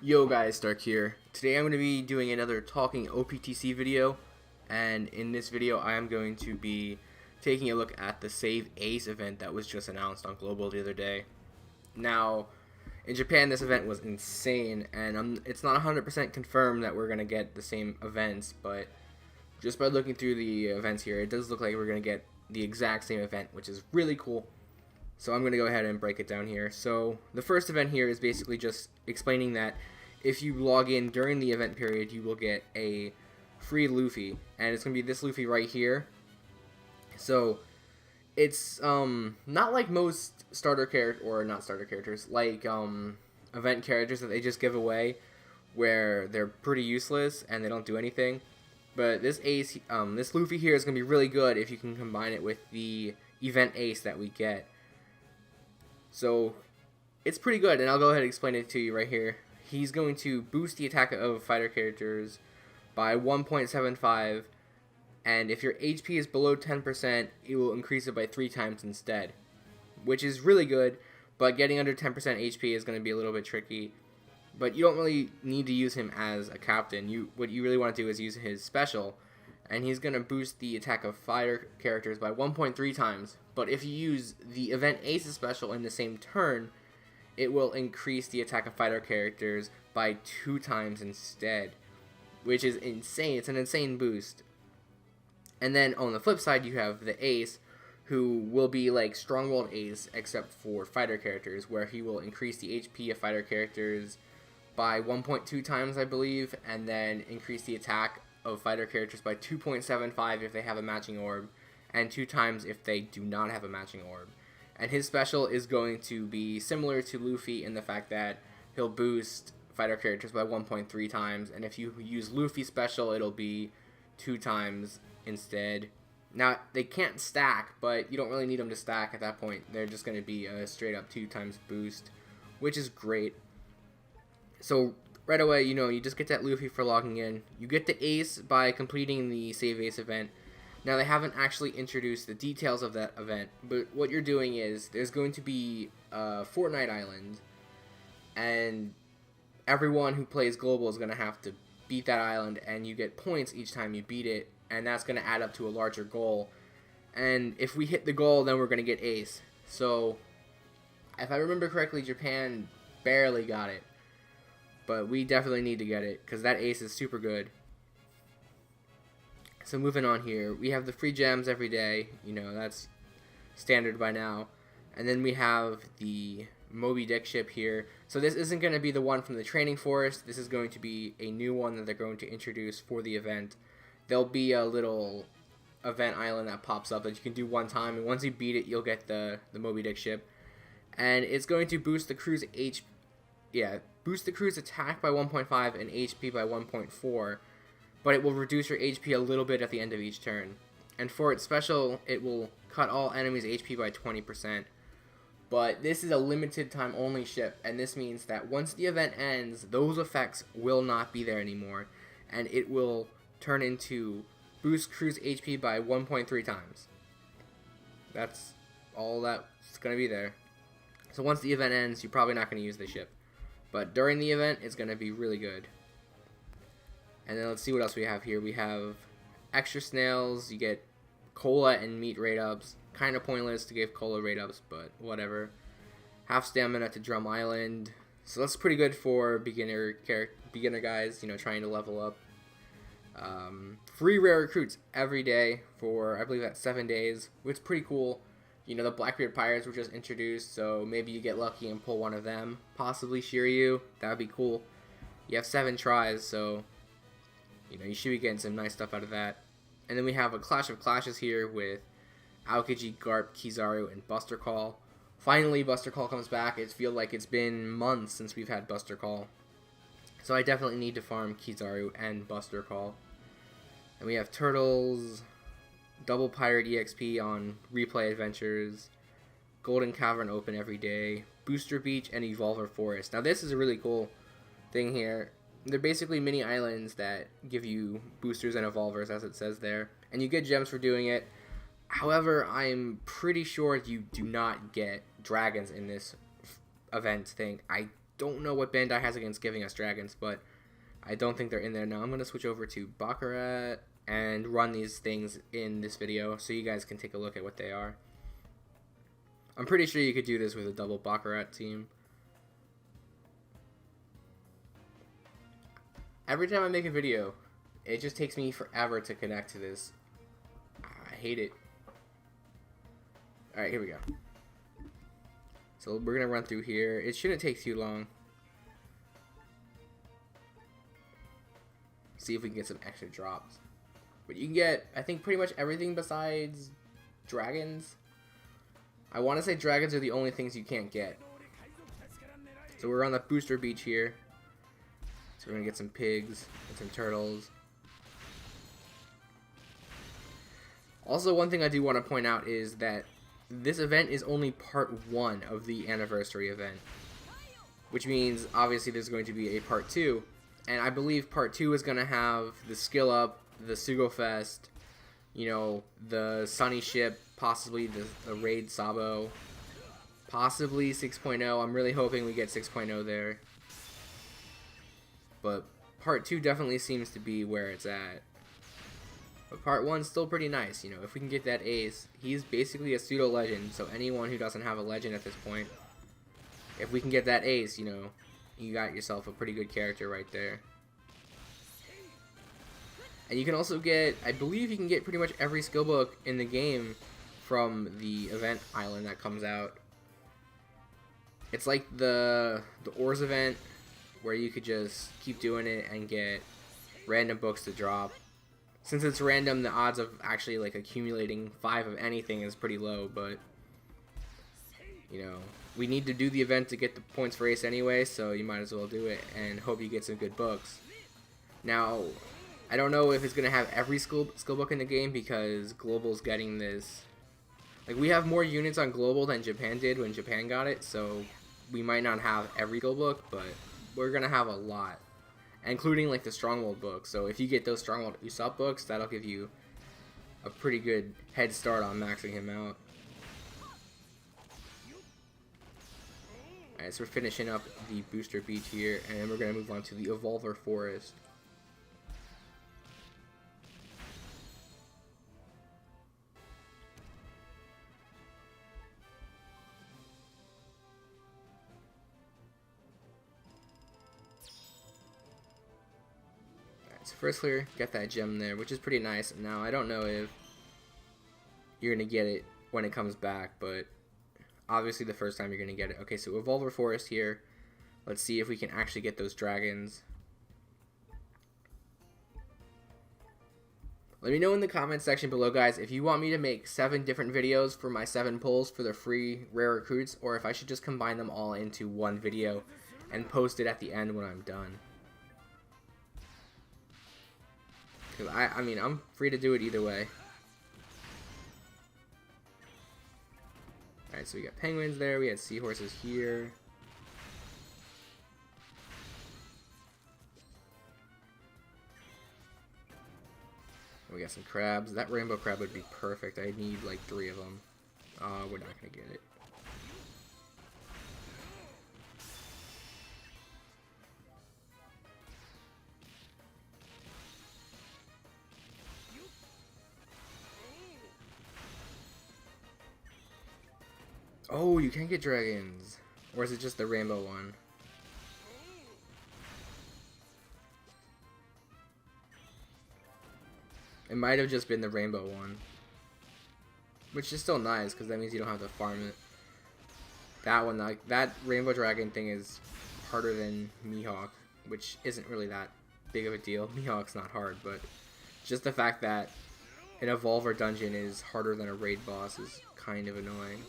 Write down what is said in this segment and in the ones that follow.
Yo guys, Stark here. Today I'm going to be doing another talking OPTC video, and in this video I am going to be taking a look at the Save Ace event that was just announced on Global the other day. Now, in Japan this event was insane, and it's not 100% confirmed that we're going to get the same events, but just by looking through the events here, it does look like we're going to get the exact same event, which is really cool. So I'm going to go ahead and break it down here. So the first event here is basically just explaining that if you log in during the event period, you will get a free Luffy, and it's going to be this Luffy right here. So it's not like most starter character, or not starter characters, like event characters that they just give away where they're pretty useless and they don't do anything. But this ace, this Luffy here is going to be really good if you can combine it with the event ace that we get. So it's pretty good, and I'll go ahead and explain it to you right here. He's going to boost the attack of fighter characters by 1.75, and if your HP is below 10%, it will increase it by 3 times instead, which is really good, but getting under 10% HP is going to be a little bit tricky. But you don't really need to use him as a captain. What you really want to do is use his special, and he's going to boost the attack of fighter characters by 1.3 times. But if you use the event ace special in the same turn, it will increase the attack of fighter characters by 2 times instead, which is insane. It's an insane boost. And then on the flip side, you have the ace, who will be like Stronghold Ace except for fighter characters, where he will increase the HP of fighter characters by 1.2 times, I believe, and then increase the attack of fighter characters by 2.75 if they have a matching orb, and 2 times if they do not have a matching orb. And his special is going to be similar to Luffy in the fact that he'll boost fighter characters by 1.3 times, and if you use Luffy's special, it'll be 2 times instead. Now, they can't stack, but you don't really need them to stack at that point. They're just going to be a straight up 2 times boost, which is great. So right away, you just get that Luffy for logging in. You get the ace by completing the Save Ace event. Now, they haven't actually introduced the details of that event, but what you're doing is there's going to be a Fortnite Island, and everyone who plays Global is going to have to beat that island, and you get points each time you beat it, and that's going to add up to a larger goal. And if we hit the goal, then we're going to get ace. So, if I remember correctly, Japan barely got it, but we definitely need to get it, because that ace is super good. So moving on here, we have the free gems every day, that's standard by now. And then we have the Moby Dick ship here. So this isn't going to be the one from the training forest, this is going to be a new one that they're going to introduce for the event. There'll be a little event island that pops up that you can do one time, and once you beat it, you'll get the Moby Dick ship. And it's going to boost the crew's boost the crew's attack by 1.5 and HP by 1.4, but it will reduce your HP a little bit at the end of each turn. And for its special, it will cut all enemies' HP by 20%. But this is a limited time only ship, and this means that once the event ends, those effects will not be there anymore, and it will turn into boost crew's HP by 1.3 times. That's all that's going to be there. So once the event ends, you're probably not going to use the ship. But during the event, it's going to be really good. And then let's see what else we have here. We have extra snails. You get cola and meat rate ups. Kind of pointless to give cola rate ups, but whatever. Half stamina to Drum Island. So that's pretty good for beginner guys, trying to level up. Free rare recruits every day for, I believe that's 7 days, which is pretty cool. The Blackbeard Pirates were just introduced, so maybe you get lucky and pull one of them. Possibly Shiryu. That would be cool. You have 7 tries, so you should be getting some nice stuff out of that. And then we have a Clash of Clashes here with Aokiji, Garp, Kizaru, and Buster Call. Finally, Buster Call comes back. It feels like it's been months since we've had Buster Call. So I definitely need to farm Kizaru and Buster Call. And we have Turtles, Double Pirate EXP on Replay Adventures, Golden Cavern open every day, Booster Beach, and Evolver Forest. Now this is a really cool thing here. They're basically mini islands that give you boosters and evolvers, as it says there, and you get gems for doing it. However, I'm pretty sure you do not get dragons in this event thing. I don't know what Bandai has against giving us dragons, but I don't think they're in there. Now I'm going to switch over to Baccarat and run these things in this video so you guys can take a look at what they are. I'm pretty sure you could do this with a double Baccarat team. Every time I make a video, it just takes me forever to connect to this. I hate it. Alright, here we go. So we're going to run through here. It shouldn't take too long. See if we can get some extra drops. But you can get, I think, pretty much everything besides dragons. I want to say dragons are the only things you can't get. So we're on the booster beach here. So we're going to get some pigs and some turtles. Also, one thing I do want to point out is that this event is only part 1 of the anniversary event. Which means, obviously, there's going to be a part 2. And I believe part 2 is going to have the skill up, the Sugo Fest, you know, the Sunny Ship, possibly the Raid Sabo, possibly 6.0. I'm really hoping we get 6.0 there. But part 2 definitely seems to be where it's at. But part 1's still pretty nice, you know, if we can get that ace. He's basically a pseudo legend, so anyone who doesn't have a legend at this point, if we can get that ace, you know, you got yourself a pretty good character right there. And you can also get, I believe you can get pretty much every skill book in the game from the event island that comes out. It's like the Ores event, where you could just keep doing it and get random books to drop. Since it's random, the odds of actually like accumulating 5 of anything is pretty low, but you know, we need to do the event to get the points for ace anyway, so you might as well do it and hope you get some good books. Now, I don't know if it's going to have every skill book in the game because Global's getting this. Like, we have more units on Global than Japan did when Japan got it, so we might not have every skill book, but we're going to have a lot, including like the Stronghold book. So if you get those Stronghold Usopp books, that'll give you a pretty good head start on maxing him out. Alright, so we're finishing up the Booster Beach here, and then we're going to move on to the Evolver Forest. Alright, so first clear, get that gem there, which is pretty nice. Now, I don't know if you're going to get it when it comes back, but obviously the first time you're going to get it. Okay, so Evolver Forest here. Let's see if we can actually get those dragons. Let me know in the comment section below, guys, if you want me to make 7 different videos for my 7 pulls for the free rare recruits, or if I should just combine them all into one video and post it at the end when I'm done. Because I mean, I'm free to do it either way. Alright, so we got penguins there, we had seahorses here. We got some crabs. That rainbow crab would be perfect. I need like 3 of them. We're not gonna get it. Oh, you can get dragons. Or is it just the rainbow one? It might have just been the rainbow one. Which is still nice, because that means you don't have to farm it. That one, like, that rainbow dragon thing is harder than Mihawk, which isn't really that big of a deal. Mihawk's not hard, but just the fact that an Evolver dungeon is harder than a raid boss is kind of annoying.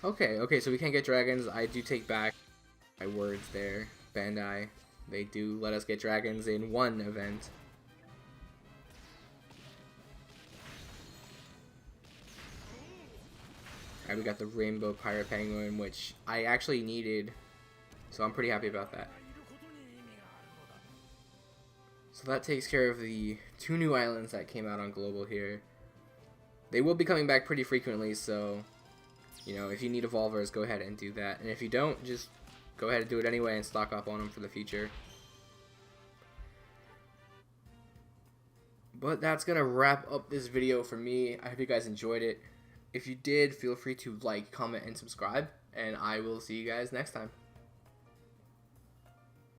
Okay, so we can't get dragons. I do take back my words there. Bandai, they do let us get dragons in one event. And we got the Rainbow Pirate Penguin, which I actually needed, so I'm pretty happy about that. So that takes care of the 2 new islands that came out on Global here. They will be coming back pretty frequently, so, you know, if you need evolvers, go ahead and do that. And if you don't, just go ahead and do it anyway and stock up on them for the future. But that's going to wrap up this video for me. I hope you guys enjoyed it. If you did, feel free to like, comment, and subscribe. And I will see you guys next time.